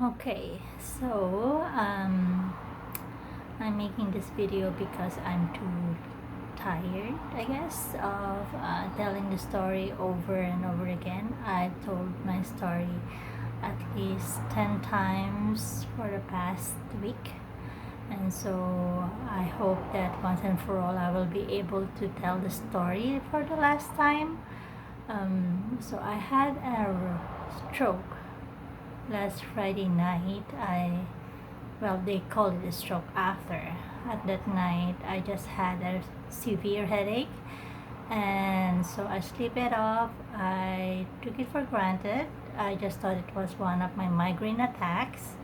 Okay, so I'm making this video because I'm too tired, I guess, of telling the story over and over again. I told my story at least 10 times for the past week, and so I hope that once and for all I will be able to tell the story for the last time. So I had a stroke last Friday night. They call it a stroke after. At that night, I just had a severe headache, and so I sleep it off. I took it for granted. I just thought it was one of my migraine attacks.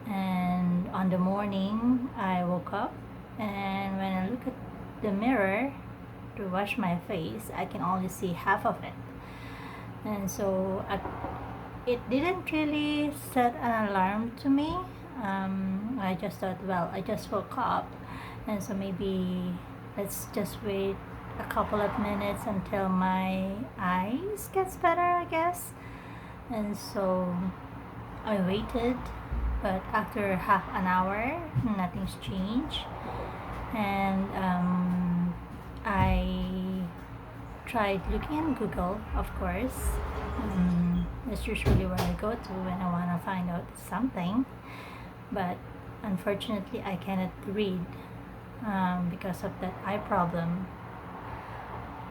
And on the morning, I woke up, and when I look at the mirror to wash my face, I can only see half of it. And so it didn't really set an alarm to me. I just thought, well, I just woke up, and so maybe let's just wait a couple of minutes until my eyes gets better, I guess. And so I waited, but after half an hour, nothing's changed. And I tried looking in Google, of course. That's usually where I go to when I want to find out something. But unfortunately, I cannot read because of that eye problem.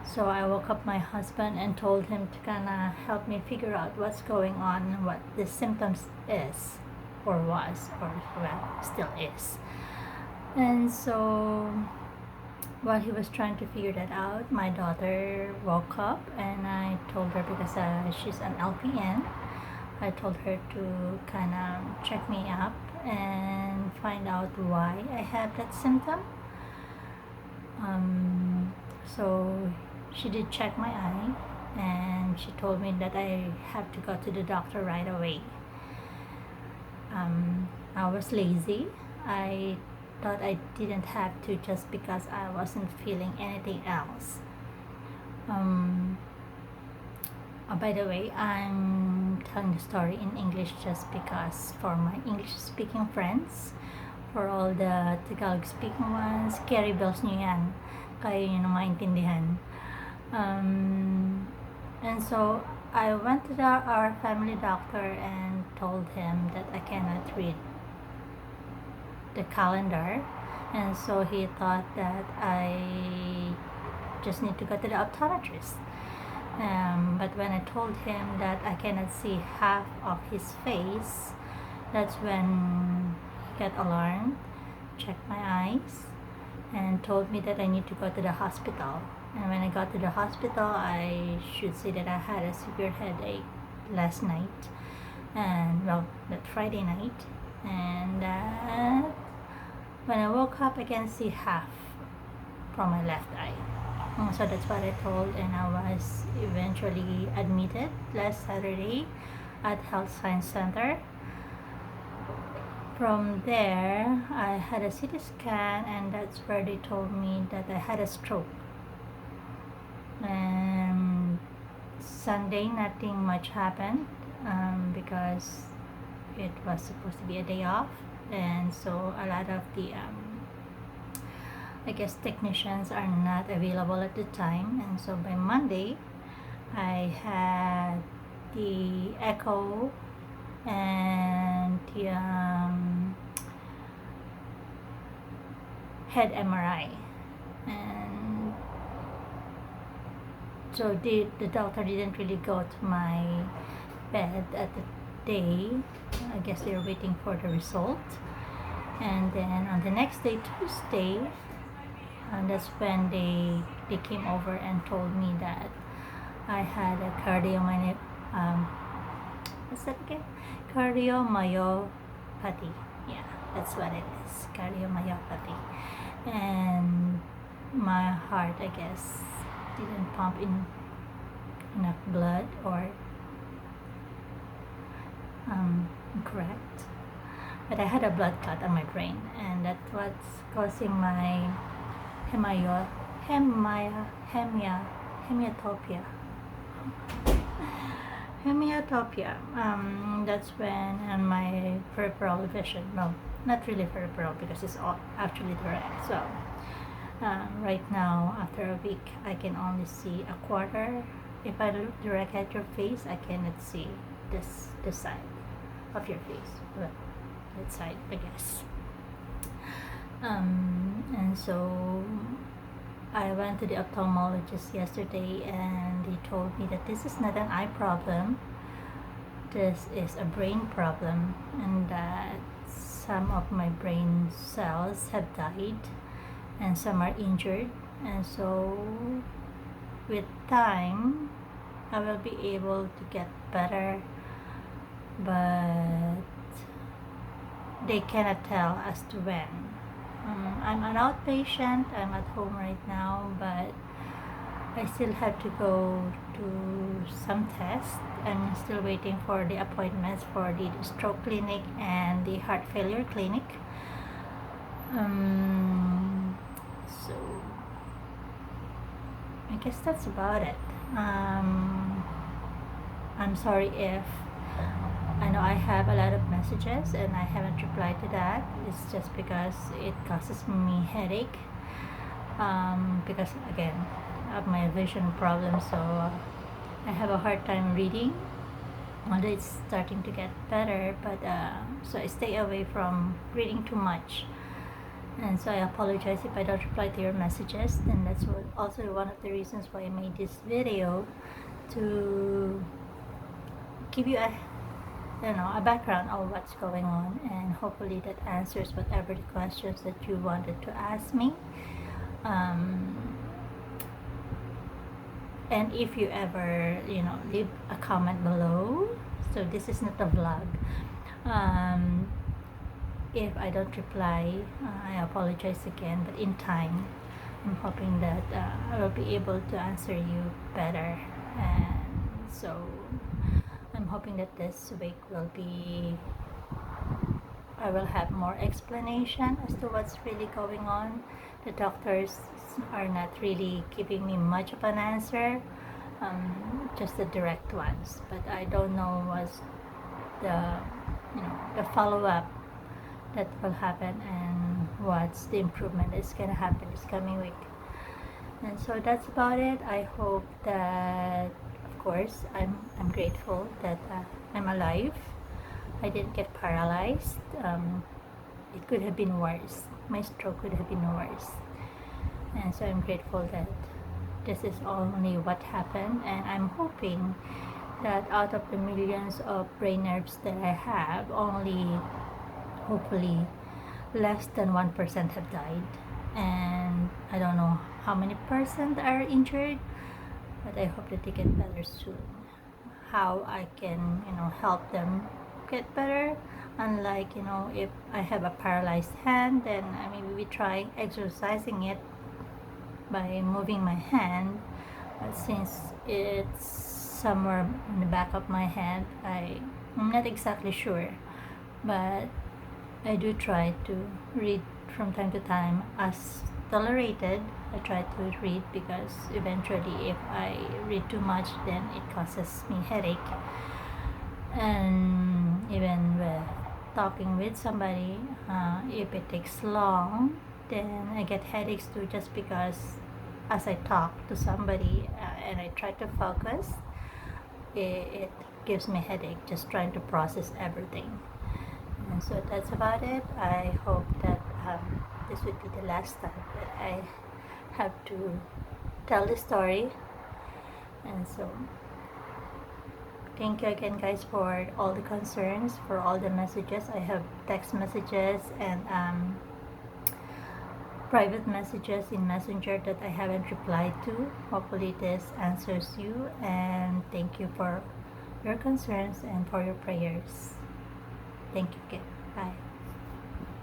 So I woke up my husband and told him to kind of help me figure out what's going on, what the symptoms is, or was, or well, still is. And so while he was trying to figure that out, my daughter woke up, and I told her, because she's an LPN, I told her to kind of check me up and find out why I have that symptom. So she did check my eye, and she told me that I have to go to the doctor right away. I was lazy. I thought I didn't have to just because I wasn't feeling anything else. By the way, I'm telling the story in English just because for my English-speaking friends, for all the Tagalog-speaking ones, carry bells nyo yan. Kaya nyo na maintindihan. And so I went to our family doctor and told him that I cannot read the calendar, and so he thought that I just need to go to the optometrist. But when I told him that I cannot see half of his face, that's when he got alarmed, checked my eyes, and told me that I need to go to the hospital. And when I got to the hospital, I should say that I had a severe headache last night, and well, that Friday night, and when I woke up, I can see half from my left eye. So that's what I told, and I was eventually admitted last Saturday at Health Science Center. From there, I had a CT scan, and that's where they told me that I had a stroke. And Sunday, nothing much happened because it was supposed to be a day off, and so a lot of the I guess technicians are not available at the time. And so by Monday, I had the echo and the head MRI, and so the doctor didn't really go to my bed at the day. I guess they were waiting for the result. And then on the next day, Tuesday, that's when they came over and told me that I had a what's that again? Cardiomyopathy. Yeah, that's what it is. Cardiomyopathy. And my heart, I guess, didn't pump enough blood, or incorrect. But I had a blood clot on my brain, and that's what's causing my hemianopia. Hemianopia. That's when my peripheral vision. No, not really peripheral because it's all actually direct. So right now, after a week, I can only see a quarter. If I look direct at your face, I cannot see this side of your face. Well, that side, I guess. And so I went to the ophthalmologist yesterday, and he told me that this is not an eye problem. This is a brain problem, and that some of my brain cells have died and some are injured. And so with time, I will be able to get better, but they cannot tell as to when. I'm an outpatient. I'm at home right now, but I still have to go to some tests. I'm still waiting for the appointments for the stroke clinic and the heart failure clinic. So I guess that's about it. I'm sorry if I know I have a lot of messages and I haven't replied to that. It's just because it causes me headache. Because again of my vision problem, so I have a hard time reading. Although it's starting to get better, but so I stay away from reading too much. And so I apologize if I don't reply to your messages. And that's also one of the reasons why I made this video, to give you a background of what's going on, and hopefully that answers whatever the questions that you wanted to ask me. And if you ever leave a comment below, so this is not a vlog. If I don't reply, I apologize again, but in time I'm hoping that I will be able to answer you better. And so I'm hoping that this week I will have more explanation as to what's really going on. The doctors are not really giving me much of an answer, just the direct ones. But I don't know what's the follow-up that will happen, and what's the improvement that's gonna happen this coming week. And so that's about it. I hope that, of course, I'm grateful that I'm alive. I didn't get paralyzed. It could have been worse. My stroke could have been worse. And so I'm grateful that this is only what happened, and I'm hoping that out of the millions of brain nerves that I have, only hopefully less than 1% have died. And I don't know how many percent are injured, but I hope that they get better soon. How I can help them get better, unlike if I have a paralyzed hand, then maybe we try exercising it by moving my hand. But since it's somewhere in the back of my hand, I'm not exactly sure, but I do try to read from time to time as tolerated. I try to read, because eventually if I read too much, then it causes me headache. And even with talking with somebody, if it takes long, then I get headaches too, just because as I talk to somebody and I try to focus, it gives me headache just trying to process everything. And so that's about it. I hope that this would be the last time that I have to tell the story. And so thank you again, guys, for all the concerns, for all the messages. I have text messages and private messages in Messenger that I haven't replied to. Hopefully this answers you, and thank you for your concerns and for your prayers. Thank you again. Bye.